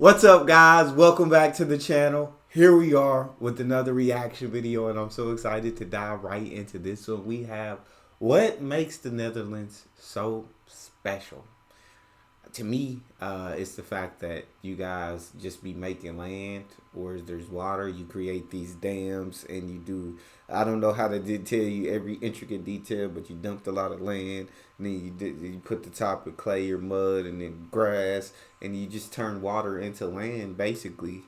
What's up, guys? Welcome back to the channel. Here we are with another reaction video, and I'm so excited to dive right into this. So we have what makes the Netherlands so special. To me, it's the fact that you guys just be making land, or there's water, you create these dams, and you do, I don't know how to tell you every intricate detail, but you dumped a lot of land, and then you put the top with clay or mud, and then grass, and you just turn water into land, basically.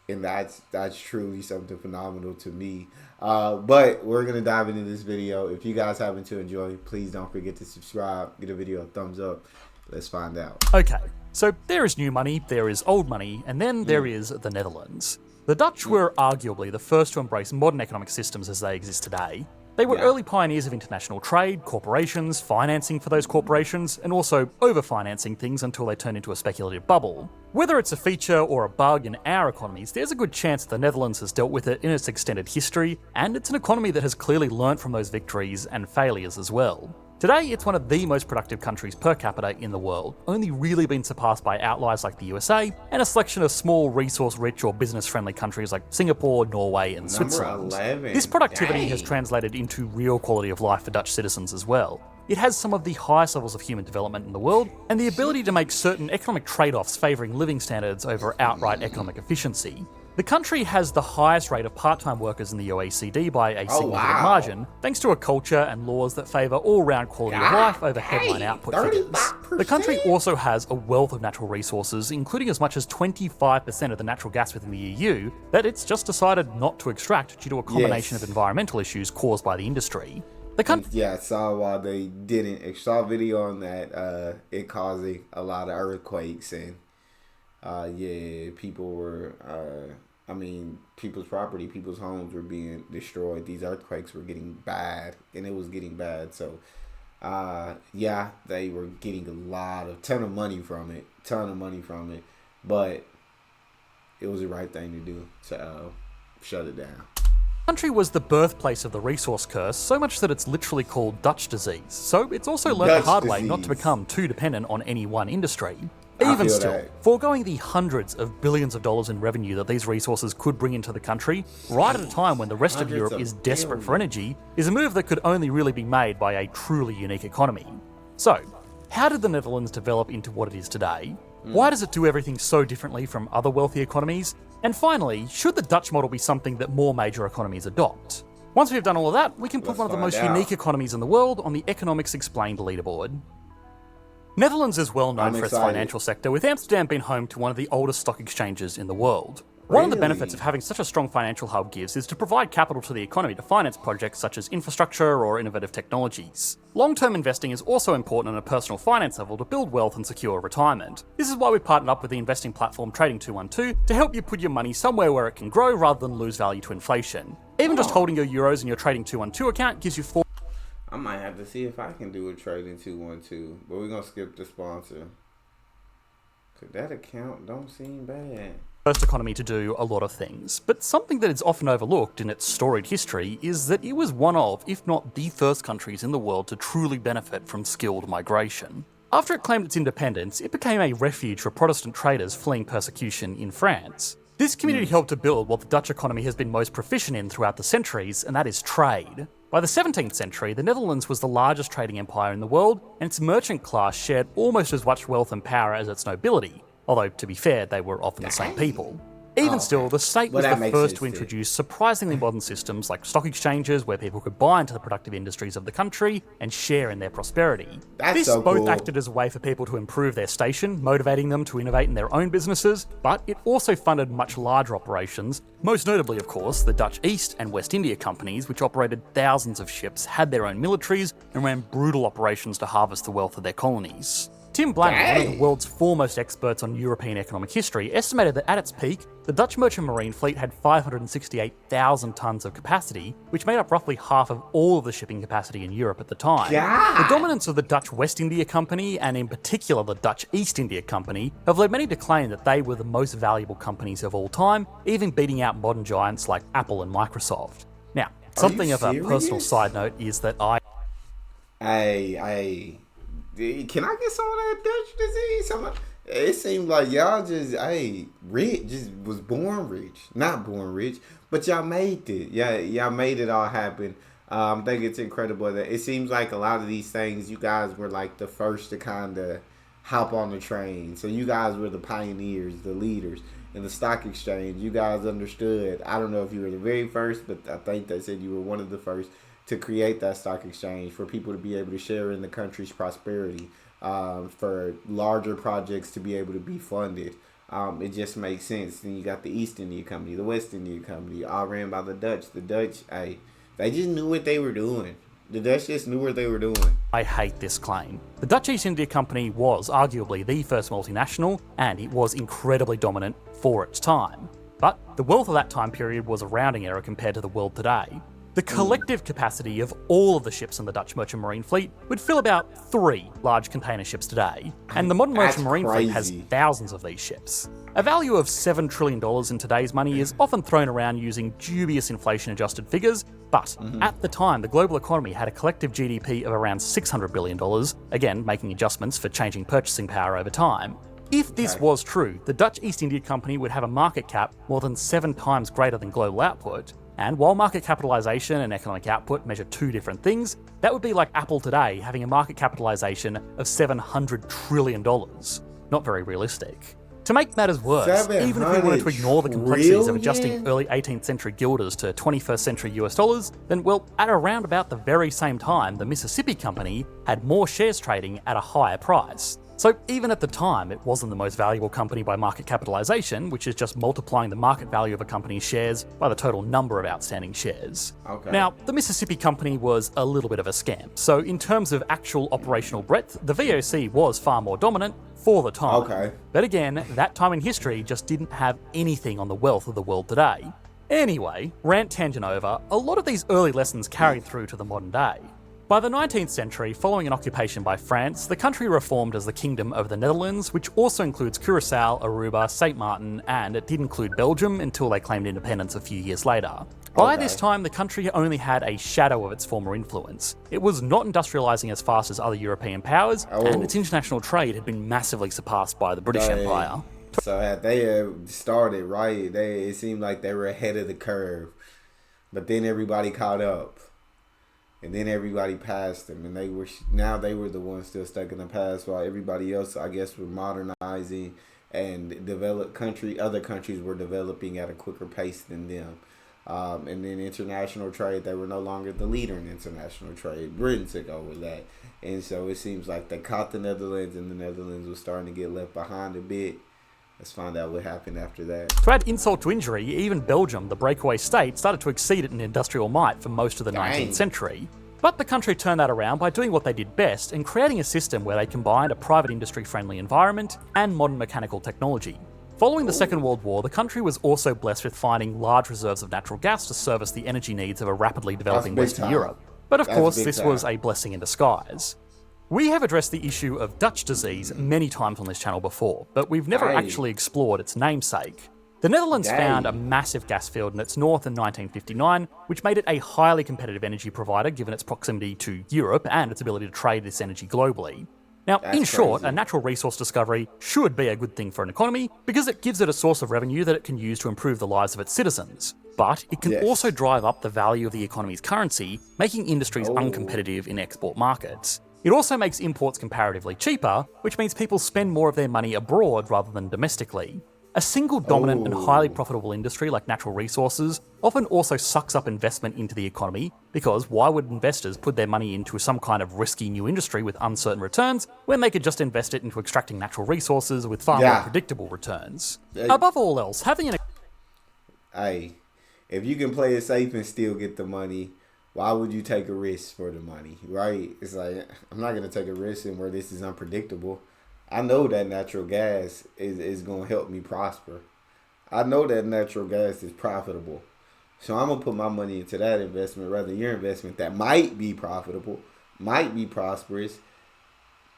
And that's truly something phenomenal to me. But we're going to dive into this video. If you guys happen to enjoy, please don't forget to subscribe, give the video a thumbs up. Let's find out. Okay, so there is new money, there is old money, and then there is the Netherlands. The Dutch were arguably the first to embrace modern economic systems as they exist today. They were early pioneers of international trade, corporations, financing for those corporations, and also over-financing things until they turned into a speculative bubble. Whether it's a feature or a bug in our economies, there's a good chance the Netherlands has dealt with it in its extended history, and it's an economy that has clearly learnt from those victories and failures as well. Today, it's one of the most productive countries per capita in the world, only really been surpassed by outliers like the USA and a selection of small resource-rich or business-friendly countries like Singapore, Norway and Switzerland. 11. This productivity has translated into real quality of life for Dutch citizens as well. It has some of the highest levels of human development in the world, and the ability to make certain economic trade-offs favouring living standards over outright economic efficiency. The country has the highest rate of part-time workers in the OECD by a significant margin, thanks to a culture and laws that favour all-round quality of life over headline output figures. The country also has a wealth of natural resources, including as much as 25% of the natural gas within the EU, that it's just decided not to extract due to a combination of environmental issues caused by the industry. Yeah, I saw why they didn't. I saw a video on that, it causing a lot of earthquakes, and people were, people's property, people's homes were being destroyed. These earthquakes were getting bad, and it was getting bad. So, they were getting a ton of money from it, but it was the right thing to do to shut it down. The country was the birthplace of the resource curse, so much that it's literally called Dutch disease. So it's also learned the hard way not to become too dependent on any one industry. Even still, foregoing the hundreds of billions of dollars in revenue that these resources could bring into the country, right at a time when the rest of Europe is desperate for energy, is a move that could only really be made by a truly unique economy. So, how did the Netherlands develop into what it is today? Why does it do everything so differently from other wealthy economies? And finally, should the Dutch model be something that more major economies adopt? Once we've done all of that, we can put one of the most unique economies in the world on the Economics Explained leaderboard. Netherlands is well known for its financial sector, with Amsterdam being home to one of the oldest stock exchanges in the world. One of the benefits of having such a strong financial hub gives is to provide capital to the economy to finance projects such as infrastructure or innovative technologies. Long-term investing is also important on a personal finance level to build wealth and secure retirement. This is why we partnered up with the investing platform Trading 212 to help you put your money somewhere where it can grow rather than lose value to inflation. Even just holding your euros in your Trading 212 account gives you I might have to see if I can do a Trading 212, but we're going to skip the sponsor. Cause that account don't seem bad. First economy to do a lot of things, but something that is often overlooked in its storied history is that it was one of, if not the first countries in the world to truly benefit from skilled migration. After it claimed its independence, it became a refuge for Protestant traders fleeing persecution in France. This community helped to build what the Dutch economy has been most proficient in throughout the centuries, and that is trade. By the 17th century, the Netherlands was the largest trading empire in the world, and its merchant class shared almost as much wealth and power as its nobility, although, to be fair, they were often the same people. Even still, the state was the first to introduce surprisingly modern systems like stock exchanges where people could buy into the productive industries of the country and share in their prosperity. This both acted as a way for people to improve their station, motivating them to innovate in their own businesses, but it also funded much larger operations, most notably, of course, the Dutch East and West India companies, which operated thousands of ships, had their own militaries, and ran brutal operations to harvest the wealth of their colonies. Tim Blanner, one of the world's foremost experts on European economic history, estimated that at its peak, the Dutch merchant marine fleet had 568,000 tonnes of capacity, which made up roughly half of all of the shipping capacity in Europe at the time. The dominance of the Dutch West India Company, and in particular the Dutch East India Company, have led many to claim that they were the most valuable companies of all time, even beating out modern giants like Apple and Microsoft. Now, something of a personal side note is that Can I get some of that Dutch disease? It seemed like y'all just, rich, just was born rich. Not born rich, but y'all made it. Yeah, y'all made it all happen. I think it's incredible that it seems like a lot of these things, you guys were like the first to kind of hop on the train. So you guys were the pioneers, the leaders. In the stock exchange, you guys understood. I don't know if you were the very first, but I think they said you were one of the first to create that stock exchange for people to be able to share in the country's prosperity, for larger projects to be able to be funded. It just makes sense. Then you got the East India Company, the West India Company, all ran by the Dutch. The Dutch, they just knew what they were doing. The Dutch just knew what they were doing. I hate this claim. The Dutch East India Company was arguably the first multinational, and it was incredibly dominant for its time. But the wealth of that time period was a rounding error compared to the world today. The collective capacity of all of the ships in the Dutch merchant marine fleet would fill about 3 large container ships today, and the modern merchant marine fleet has thousands of these ships. A value of $7 trillion in today's money is often thrown around using dubious inflation-adjusted figures, but at the time, the global economy had a collective GDP of around $600 billion, again making adjustments for changing purchasing power over time. If this was true, the Dutch East India Company would have a market cap more than 7 times greater than global output. And while market capitalization and economic output measure 2 different things, that would be like Apple today having a market capitalization of $700 trillion. Not very realistic. To make matters worse, even if we wanted to ignore the complexities of adjusting early 18th century guilders to 21st century US dollars, then well, at around about the very same time, the Mississippi Company had more shares trading at a higher price. So even at the time, it wasn't the most valuable company by market capitalization, which is just multiplying the market value of a company's shares by the total number of outstanding shares. Now, the Mississippi Company was a little bit of a scam. So in terms of actual operational breadth, the VOC was far more dominant for the time. But again, that time in history just didn't have anything on the wealth of the world today. Anyway, rant tangent over, a lot of these early lessons carried through to the modern day. By the 19th century, following an occupation by France, the country reformed as the Kingdom of the Netherlands, which also includes Curaçao, Aruba, St. Martin, and it did include Belgium until they claimed independence a few years later. By this time, the country only had a shadow of its former influence. It was not industrialising as fast as other European powers, and its international trade had been massively surpassed by the British Empire. So had they started right, it seemed like they were ahead of the curve, but then everybody caught up. And then everybody passed them, and they were the ones still stuck in the past, while everybody else, I guess, were modernizing and other countries were developing at a quicker pace than them. And then international trade, they were no longer the leader in international trade. Britain took over that, and so it seems like they caught the Netherlands, and the Netherlands was starting to get left behind a bit. Let's find out what happened after that. To add insult to injury, even Belgium, the breakaway state, started to exceed it in industrial might for most of the 19th century. But the country turned that around by doing what they did best and creating a system where they combined a private industry-friendly environment and modern mechanical technology. Following the Second World War, the country was also blessed with finding large reserves of natural gas to service the energy needs of a rapidly developing Western Europe. But of course, this was a blessing in disguise. We have addressed the issue of Dutch disease many times on this channel before, but we've never actually explored its namesake. The Netherlands found a massive gas field in its north in 1959, which made it a highly competitive energy provider given its proximity to Europe and its ability to trade this energy globally. Now, in short, a natural resource discovery should be a good thing for an economy because it gives it a source of revenue that it can use to improve the lives of its citizens. But it can also drive up the value of the economy's currency, making industries uncompetitive in export markets. It also makes imports comparatively cheaper, which means people spend more of their money abroad rather than domestically. A single dominant and highly profitable industry like natural resources often also sucks up investment into the economy, because why would investors put their money into some kind of risky new industry with uncertain returns when they could just invest it into extracting natural resources with far more predictable returns? Above all else, having an... Hey, if you can play it safe and still get the money, why would you take a risk for the money, right? It's like, I'm not going to take a risk in where this is unpredictable. I know that natural gas is going to help me prosper. I know that natural gas is profitable. So I'm going to put my money into that investment rather than your investment that might be profitable, might be prosperous,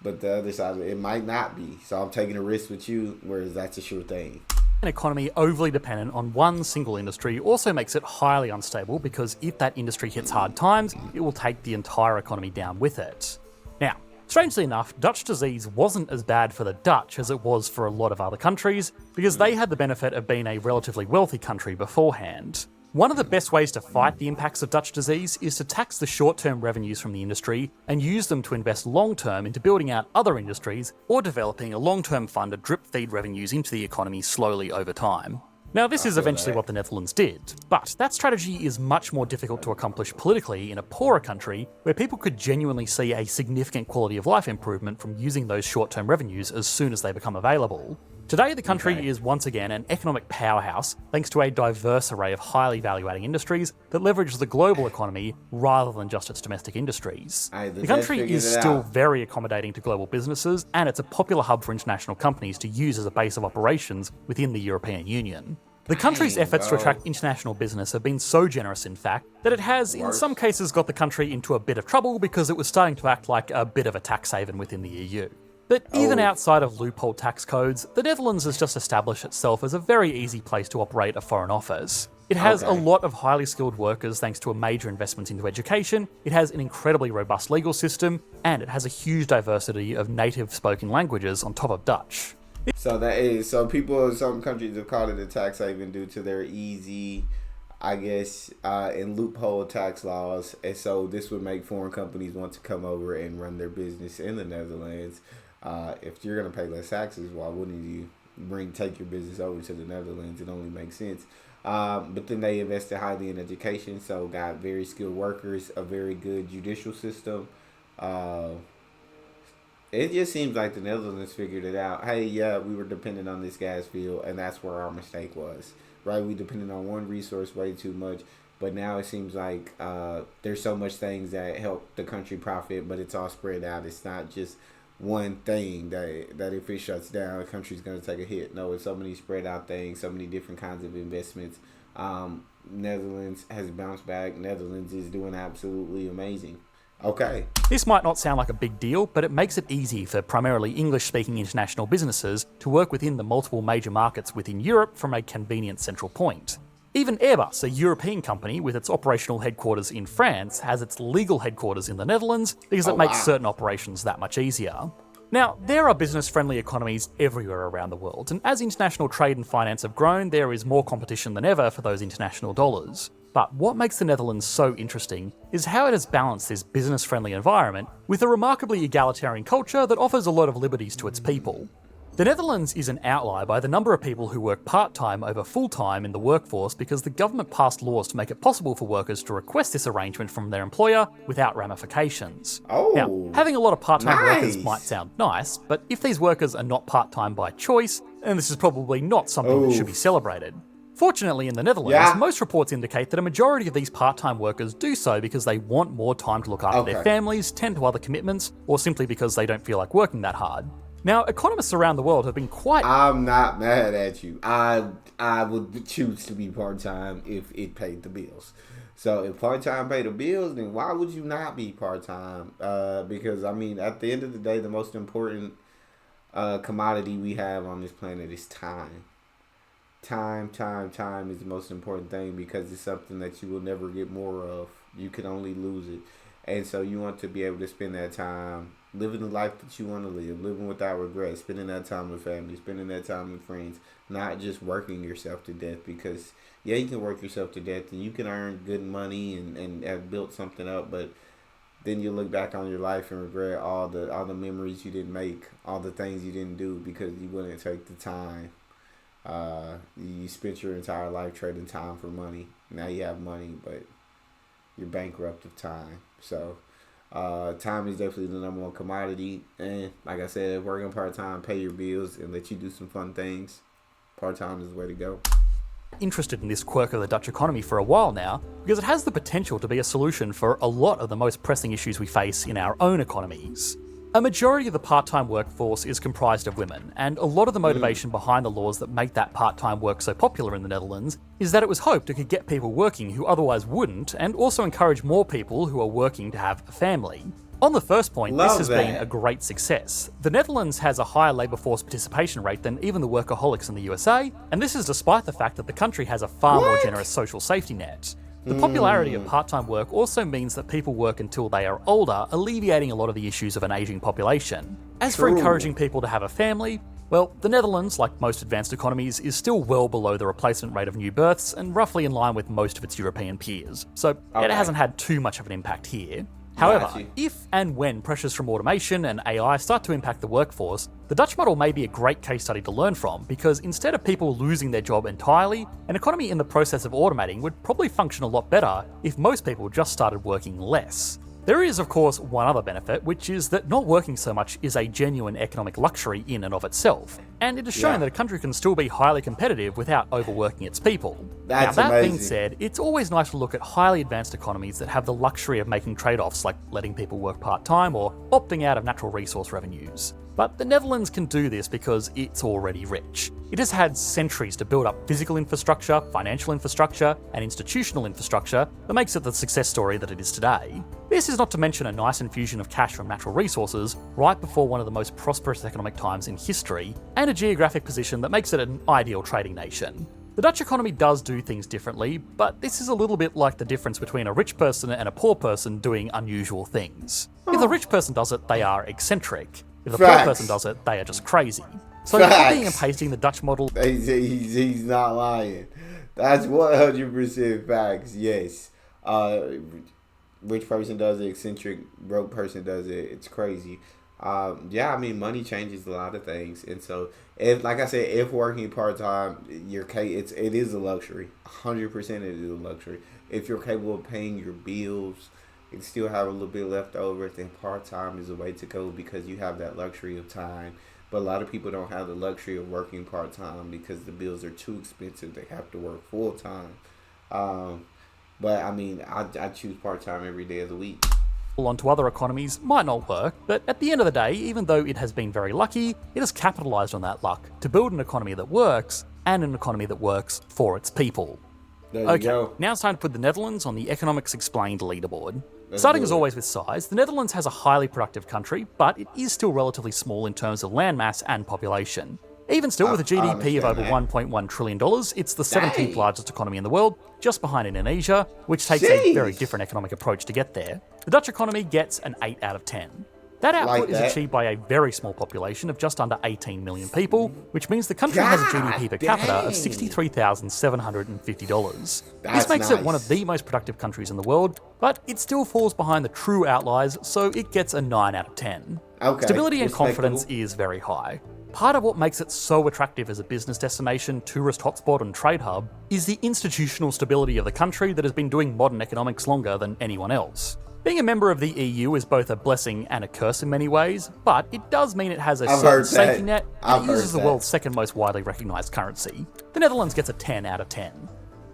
but the other side of it might not be. So I'm taking a risk with you, whereas that's a sure thing. An economy overly dependent on one single industry also makes it highly unstable, because if that industry hits hard times, it will take the entire economy down with it. Now, Strangely enough, Dutch disease wasn't as bad for the Dutch as it was for a lot of other countries, because they had the benefit of being a relatively wealthy country beforehand. One of the best ways to fight the impacts of Dutch disease is to tax the short-term revenues from the industry and use them to invest long-term into building out other industries or developing a long-term fund to drip-feed revenues into the economy slowly over time. Now, this is eventually what the Netherlands did, but that strategy is much more difficult to accomplish politically in a poorer country where people could genuinely see a significant quality of life improvement from using those short-term revenues as soon as they become available. Today, the country is once again an economic powerhouse thanks to a diverse array of highly value-adding industries that leverage the global economy rather than just its domestic industries. The country is still very accommodating to global businesses, and it's a popular hub for international companies to use as a base of operations within the European Union. The country's efforts to attract international business have been so generous, in fact, that it has, in some cases, got the country into a bit of trouble because it was starting to act like a bit of a tax haven within the EU. But even outside of loophole tax codes, the Netherlands has just established itself as a very easy place to operate a foreign office. It has a lot of highly skilled workers thanks to a major investment into education, it has an incredibly robust legal system, and it has a huge diversity of native spoken languages on top of Dutch. So people in some countries have called it a tax haven due to their easy, I guess, and loophole tax laws. And so this would make foreign companies want to come over and run their business in the Netherlands. If you're going to pay less taxes, why wouldn't you take your business over to the Netherlands? It only makes sense. But then they invested highly in education, so got very skilled workers, a very good judicial system. It just seems like the Netherlands figured it out. Hey, yeah, we were dependent on this gas field, and that's where our mistake was, right? We depended on one resource way too much, but now it seems like there's so much things that help the country profit, but it's all spread out. It's not just one thing that if it shuts down, the country's going to take a hit. No, it's so many spread out things, so many different kinds of investments. Netherlands has bounced back. Netherlands is doing absolutely amazing. Okay. This might not sound like a big deal, but it makes it easy for primarily English-speaking international businesses to work within the multiple major markets within Europe from a convenient central point. Even Airbus, a European company with its operational headquarters in France, has its legal headquarters in the Netherlands because it makes certain operations that much easier. Now, there are business-friendly economies everywhere around the world, and as international trade and finance have grown, there is more competition than ever for those international dollars. But what makes the Netherlands so interesting is how it has balanced this business-friendly environment with a remarkably egalitarian culture that offers a lot of liberties to its people. The Netherlands is an outlier by the number of people who work part-time over full-time in the workforce because the government passed laws to make it possible for workers to request this arrangement from their employer without ramifications. Now, having a lot of part-time workers might sound nice, but if these workers are not part-time by choice, then this is probably not something that should be celebrated. Fortunately, in the Netherlands, most reports indicate that a majority of these part-time workers do so because they want more time to look after their families, tend to other commitments, or simply because they don't feel like working that hard. Now, economists around the world have been quite... I'm not mad at you. I would choose to be part-time if it paid the bills. So if part-time paid the bills, then why would you not be part-time? Because, I mean, at the end of the day, the most important commodity we have on this planet is time. Time is the most important thing because it's something that you will never get more of. You can only lose it. And so you want to be able to spend that time living the life that you want to live, living without regret, spending that time with family, spending that time with friends, not just working yourself to death. Because, yeah, you can work yourself to death and you can earn good money and have built something up, but then you look back on your life and regret all the memories you didn't make, all the things you didn't do because you wouldn't take the time. You spent your entire life trading time for money. Now you have money, but you're bankrupt of time. So time is definitely the number one commodity. And like I said, if working part-time, pay your bills and let you do some fun things, part-time is the way to go. Interested in this quirk of the Dutch economy for a while now because it has the potential to be a solution for a lot of the most pressing issues we face in our own economies. A majority of the part-time workforce is comprised of women, and a lot of the motivation behind the laws that make that part-time work so popular in the Netherlands is that it was hoped it could get people working who otherwise wouldn't, and also encourage more people who are working to have a family. On the first point, this has been a great success. The Netherlands has a higher labour force participation rate than even the workaholics in the USA, and this is despite the fact that the country has a far more generous social safety net. The popularity of part-time work also means that people work until they are older, alleviating a lot of the issues of an aging population. As for True. encouraging people to have a family, well, the Netherlands, like most advanced economies, is still well below the replacement rate of new births and roughly in line with most of its European peers, so it hasn't had too much of an impact here. However, if and when pressures from automation and AI start to impact the workforce, the Dutch model may be a great case study to learn from, because instead of people losing their job entirely, an economy in the process of automating would probably function a lot better if most people just started working less. There is, of course, one other benefit, which is that not working so much is a genuine economic luxury in and of itself, and it has shown that a country can still be highly competitive without overworking its people. That's now, that amazing. being said, it's always nice to look at highly advanced economies that have the luxury of making trade-offs like letting people work part-time or opting out of natural resource revenues. But the Netherlands can do this because it's already rich. It has had centuries to build up physical infrastructure, financial infrastructure, and institutional infrastructure that makes it the success story that it is today. This is not to mention a nice infusion of cash from natural resources right before one of the most prosperous economic times in history, and a geographic position that makes it an ideal trading nation. The Dutch economy does do things differently, but this is a little bit like the difference between a rich person and a poor person doing unusual things. If the rich person does it, they are eccentric. If the poor person does it, they are just crazy. So copying and pasting the Dutch model... He's not lying. That's 100% facts, yes. Rich person does it, eccentric, broke person does it. It's crazy. Yeah, I mean, money changes a lot of things. And so, if, like I said, if working part-time, it is a luxury. 100% it is a luxury. If you're capable of paying your bills and still have a little bit left over, then part-time is the way to go, because you have that luxury of time. But a lot of people don't have the luxury of working part-time because the bills are too expensive. They have to work full-time. But I mean, I choose part-time every day of the week. Onto other economies might not work, but at the end of the day, even though it has been very lucky, it has capitalised on that luck to build an economy that works, and an economy that works for its people. There you go. Now it's time to put the Netherlands on the Economics Explained leaderboard. Starting as always with size, the Netherlands has a highly productive country, but it is still relatively small in terms of landmass and population. Even still, with a GDP of over $1.1 trillion, it's the 17th largest economy in the world, just behind Indonesia, which takes a very different economic approach to get there. The Dutch economy gets an 8 out of 10. That output is achieved by a very small population of just under 18 million people, which means the country has a GDP per capita of $63,750. This makes it one of the most productive countries in the world, but it still falls behind the true outliers, so it gets a 9 out of 10. Stability and confidence is very high. Part of what makes it so attractive as a business destination, tourist hotspot and trade hub is the institutional stability of the country that has been doing modern economics longer than anyone else. Being a member of the EU is both a blessing and a curse in many ways, but it does mean it has a certain safety net, and it uses the world's second most widely recognised currency. The Netherlands gets a 10 out of 10.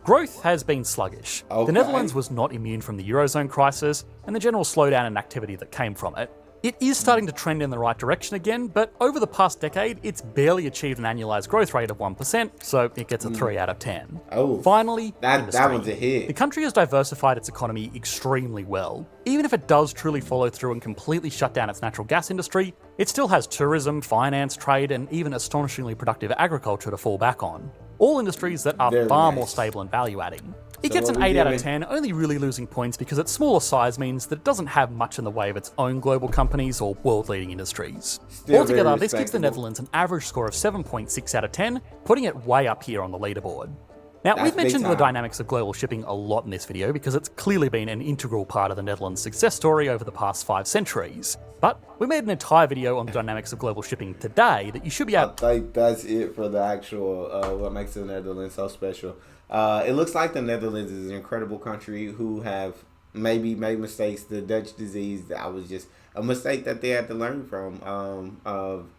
Growth has been sluggish. The Netherlands was not immune from the Eurozone crisis and the general slowdown in activity that came from it. It is starting to trend in the right direction again, but over the past decade, it's barely achieved an annualised growth rate of 1%, so it gets a 3 out of 10. Finally, that one's a hit. The country has diversified its economy extremely well. Even if it does truly follow through and completely shut down its natural gas industry, it still has tourism, finance, trade, and even astonishingly productive agriculture to fall back on. All industries that are far more stable and value-adding. It gets an 8 out of 10, only really losing points because its smaller size means that it doesn't have much in the way of its own global companies or world-leading industries. Altogether, this gives the Netherlands an average score of 7.6 out of 10, putting it way up here on the leaderboard. Now, we've mentioned the dynamics of global shipping a lot in this video because it's clearly been an integral part of the Netherlands' success story over the past 5 centuries. But we made an entire video on the dynamics of global shipping today that you should be able... I think that's it for the actual, what makes the Netherlands so special. It looks like the Netherlands is an incredible country who have maybe made mistakes. The Dutch disease, that was just a mistake that they had to learn from.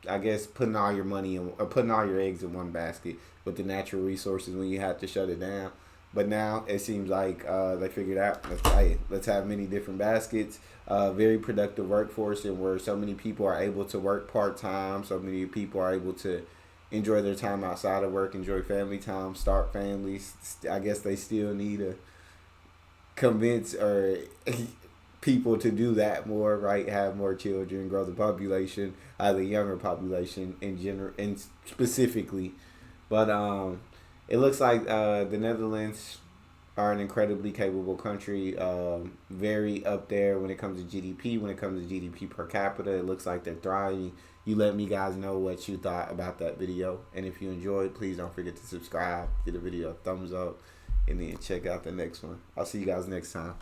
I guess putting all your money in, or putting all your eggs in one basket with the natural resources when you had to shut it down. But now it seems like they figured out, let's have many different baskets. Very productive workforce, and where so many people are able to work part-time, so many people are able to enjoy their time outside of work, enjoy family time, start families. I guess they still need to convince people to do that more, right? Have more children, grow the population, the younger population in general, and specifically. But it looks like the Netherlands are an incredibly capable country, very up there when it comes to GDP. When it comes to GDP per capita, it looks like they're thriving. You let me guys know what you thought about that video, and if you enjoyed, please don't forget to subscribe, give the video a thumbs up, and then check out the next one. I'll see you guys next time.